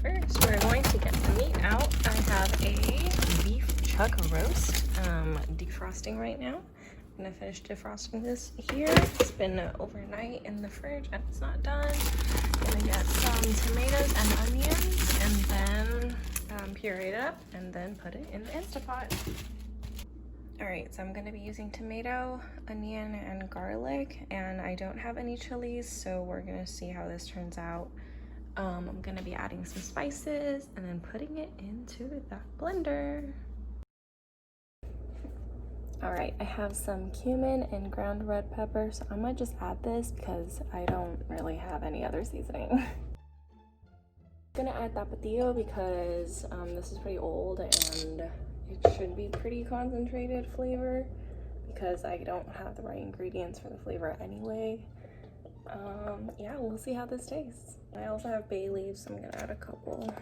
first we're going to get the meat out. I have a beef chuck roast defrosting right now. I'm gonna finish defrosting this here. It's been overnight in the fridge and it's not done. I'm gonna get some tomatoes and onions and then puree it up and then put it in the Instapot. All right, so I'm gonna be using tomato, onion, and garlic, and I don't have any chilies, so we're gonna see how this turns out. I'm gonna be adding some spices and then putting it into that blender. All right, I have some cumin and ground red pepper, so I'm gonna just add this because I don't really have any other seasoning. I'm gonna add tapatio because this is pretty old and it should be pretty concentrated flavor because I don't have the right ingredients for the flavor anyway. Yeah, we'll see how this tastes. I also have bay leaves, so I'm gonna add a couple.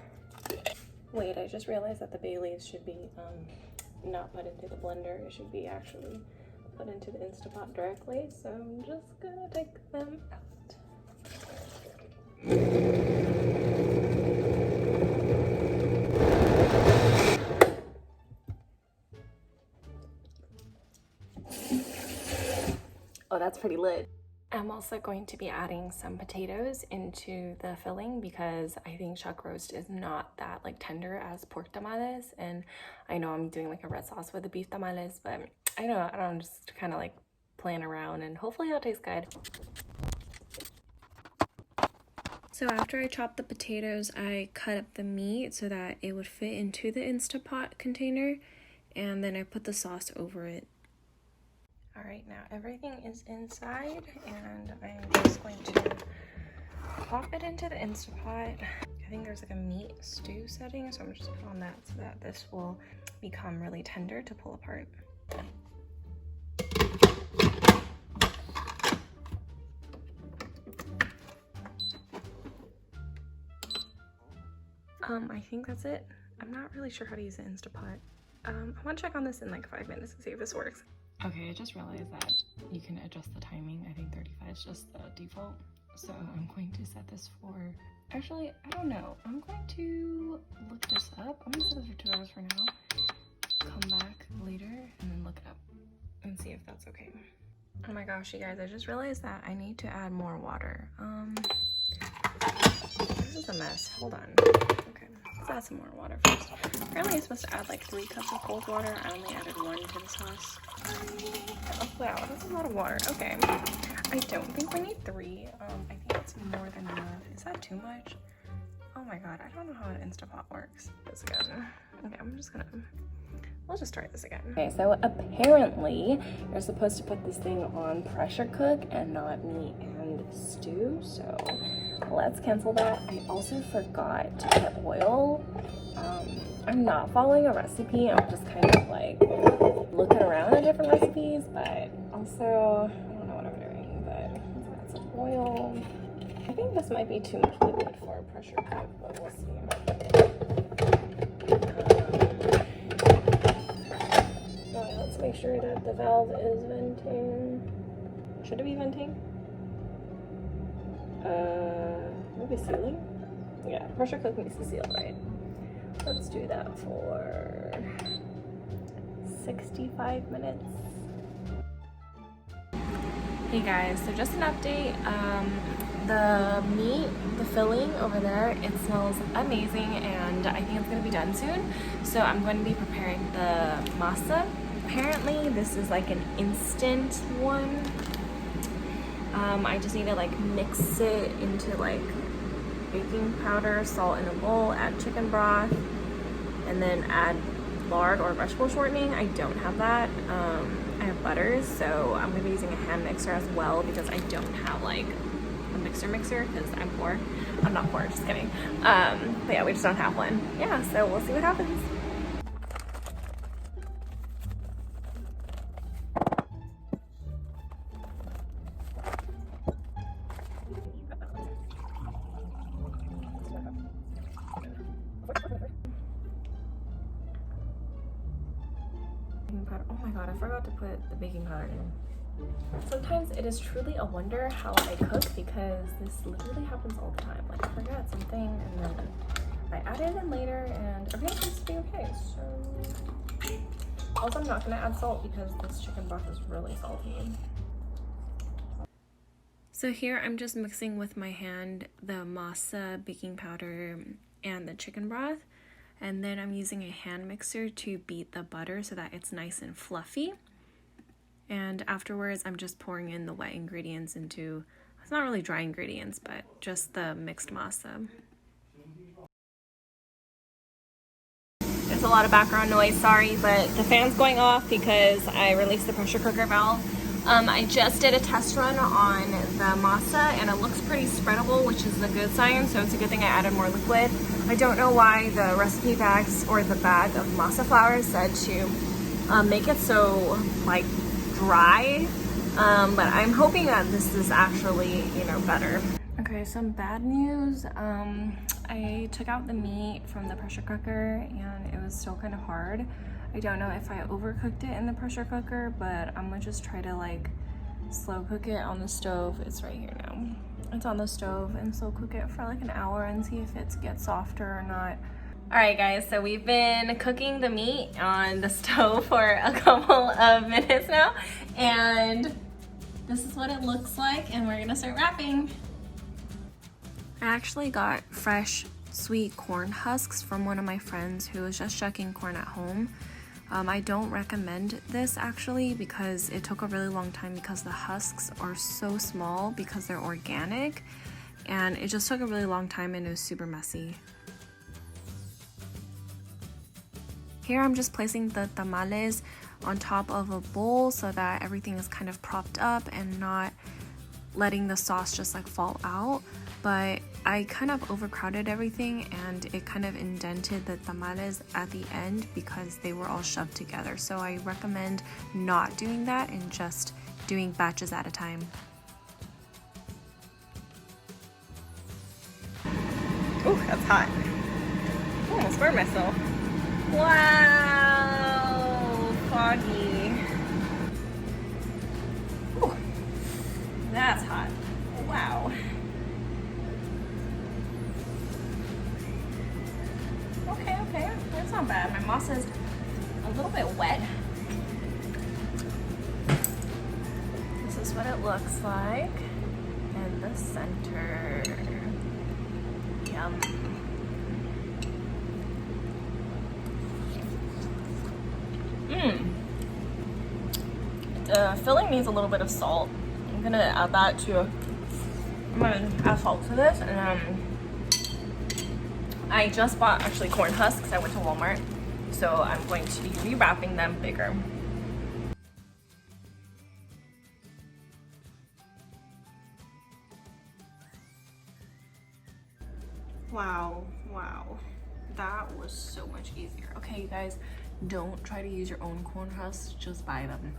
Wait, I just realized that the bay leaves should be not put into the blender. It should be actually put into the Instapot directly, so I'm just gonna take them out. Oh, that's pretty lit. I'm also going to be adding some potatoes into the filling because I think chuck roast is not that like tender as pork tamales, and I know I'm doing like a red sauce with the beef tamales, but I don't just kind of like playing around and hopefully it'll taste good. So after I chopped the potatoes, I cut up the meat so that it would fit into the Instapot container, and then I put the sauce over it. All right, now everything is inside and I'm just going to pop it into the Instapot. I think there's like a meat stew setting, so I'm just gonna put on that so that this will become really tender to pull apart. I think that's it. I'm not really sure how to use the Instapot. I wanna check on this in like 5 minutes and see if this works. Okay, I just realized that you can adjust the timing. I think 35 is just the default. So I'm going to set this for, actually, I don't know. I'm going to look this up. I'm gonna set this for 2 hours for now. Come back later and then look it up and see if that's okay. Oh my gosh, you guys, I just realized that I need to add more water. This is a mess. Hold on. Okay, let's add some more water first. Apparently I'm supposed to add like 3 cups of cold water. I only added 1 to the sauce. Oh, wow, that's a lot of water. Okay, I don't think we need 3. I think it's more than enough. Is that too much? Oh my god, I don't know how an Instapot works. This again. Okay, we'll just try this again. Okay, so apparently you're supposed to put this thing on pressure cook and not meat and stew, so let's cancel that. I also forgot to put oil. I'm not following a recipe. I'm just kind of like looking around at different recipes, but also I don't know what I'm doing, but let's add some oil. I think this might be too much liquid for a pressure cook, but we'll see. Let's make sure that the valve is venting. Should it be venting? Maybe sealing? Yeah, pressure cook needs to seal, right? Let's do that for 65 minutes. Hey guys, so just an update. The meat, the filling over there, it smells amazing and I think it's gonna be done soon. So I'm going to be preparing the masa. Apparently this is like an instant one. I just need to like mix it into like baking powder, salt in a bowl, add chicken broth, and then add lard or vegetable shortening. I don't have that. I have butters, so I'm gonna be using a hand mixer as well because I don't have like a mixer because I'm poor. I'm not poor, just kidding. But yeah, we just don't have one. Yeah, so we'll see what happens. Oh my god, I forgot to put the baking powder in. Sometimes it is truly a wonder how I cook because this literally happens all the time. Like I forgot something and then I added it later and everything seems to be okay. So also I'm not gonna add salt because this chicken broth is really salty. So here I'm just mixing with my hand the masa, baking powder, and the chicken broth. And then I'm using a hand mixer to beat the butter so that it's nice and fluffy. And afterwards, I'm just pouring in the wet ingredients into, it's not really dry ingredients, but just the mixed masa. There's a lot of background noise, sorry, but the fan's going off because I released the pressure cooker valve. I just did a test run on the masa and it looks pretty spreadable, which is a good sign, so it's a good thing I added more liquid. I don't know why the recipe bags or the bag of masa flour said to make it so like dry, but I'm hoping that this is actually, you know, better. Okay, some bad news. I took out the meat from the pressure cooker and it was still kind of hard. I don't know if I overcooked it in the pressure cooker, but I'm gonna just try to like slow cook it on the stove. It's right here now. It's on the stove, and slow cook it for like an hour and see if it gets softer or not. All right guys, so we've been cooking the meat on the stove for a couple of minutes now, and this is what it looks like, and we're gonna start wrapping. I actually got fresh sweet corn husks from one of my friends who was just shucking corn at home. I don't recommend this actually because it took a really long time because the husks are so small because they're organic, and it just took a really long time and it was super messy. Here I'm just placing the tamales on top of a bowl so that everything is kind of propped up and not letting the sauce just like fall out. But I kind of overcrowded everything and it kind of indented the tamales at the end because they were all shoved together. So I recommend not doing that and just doing batches at a time. Ooh, that's hot. I almost burned myself. Wow, foggy. Ooh, that's hot. Wow. Okay, that's not bad. My masa is a little bit wet. This is what it looks like in the center. Yum. The filling needs a little bit of salt. I'm gonna add that to, I'm gonna add salt to this, and I just bought actually corn husks. I went to Walmart, so I'm going to be rewrapping them bigger. Wow, that was so much easier. Okay, you guys, don't try to use your own corn husks, just buy them.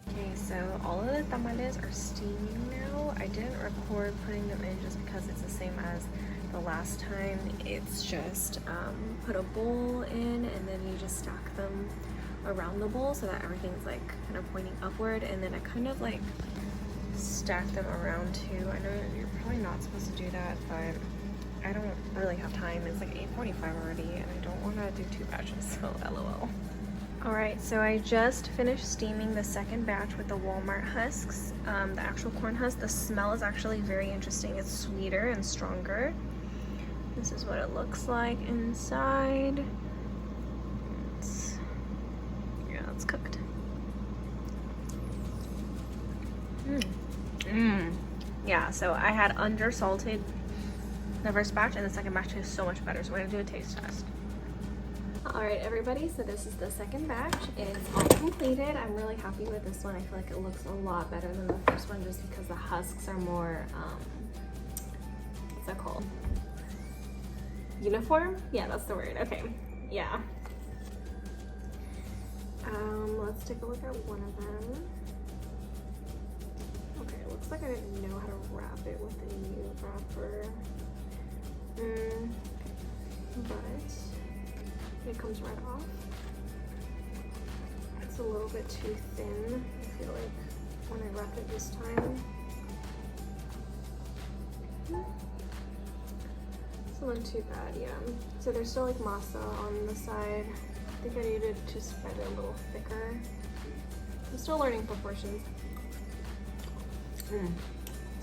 Okay, so all of the tamales are steaming now. I didn't record putting them in just because it's the same as the last time. It's just put a bowl in and then you just stack them around the bowl so that everything's like kind of pointing upward, and then I kind of like stack them around too. I know you're probably not supposed to do that, but I don't really have time. It's like 8:45 already and I don't want to do 2 batches, so LOL. Alright, so I just finished steaming the second batch with the Walmart husks, the actual corn husk. The smell is actually very interesting. It's sweeter and stronger. This is what it looks like inside. It's cooked. Yeah, so I had undersalted the first batch and the second batch is so much better, so we're gonna do a taste test. Alright everybody, so this is the second batch. It's all completed. I'm really happy with this one. I feel like it looks a lot better than the first one just because the husks are more, what's that called? Uniform? Yeah, that's the word. Okay, yeah. Let's take a look at one of them. Okay, it looks like I didn't know how to wrap it with the new wrapper. but it comes right off. It's a little bit too thin, I feel like, when I wrap it this time. This isn't too bad, yeah. So there's still like masa on the side. I think I needed to spread it a little thicker. I'm still learning proportions.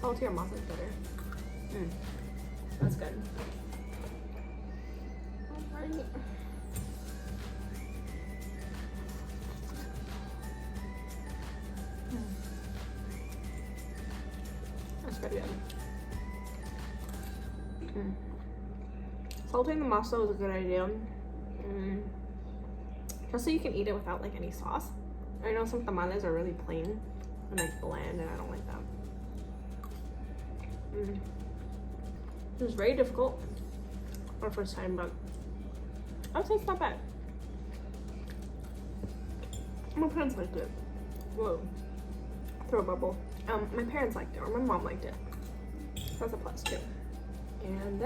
Saltier masa is better. That's good. Alright. That's pretty good. Salting the masa is a good idea. Just so you can eat it without like any sauce. I know some tamales are really plain and like bland, and I don't like that. It was very difficult our first time, but I would say it's not bad. My parents liked it. Whoa. Throw a bubble. My parents liked it, or my mom liked it. That's a plus too. And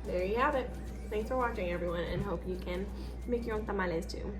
there you have it. Thanks for watching, everyone, and hope you can make your own tamales too.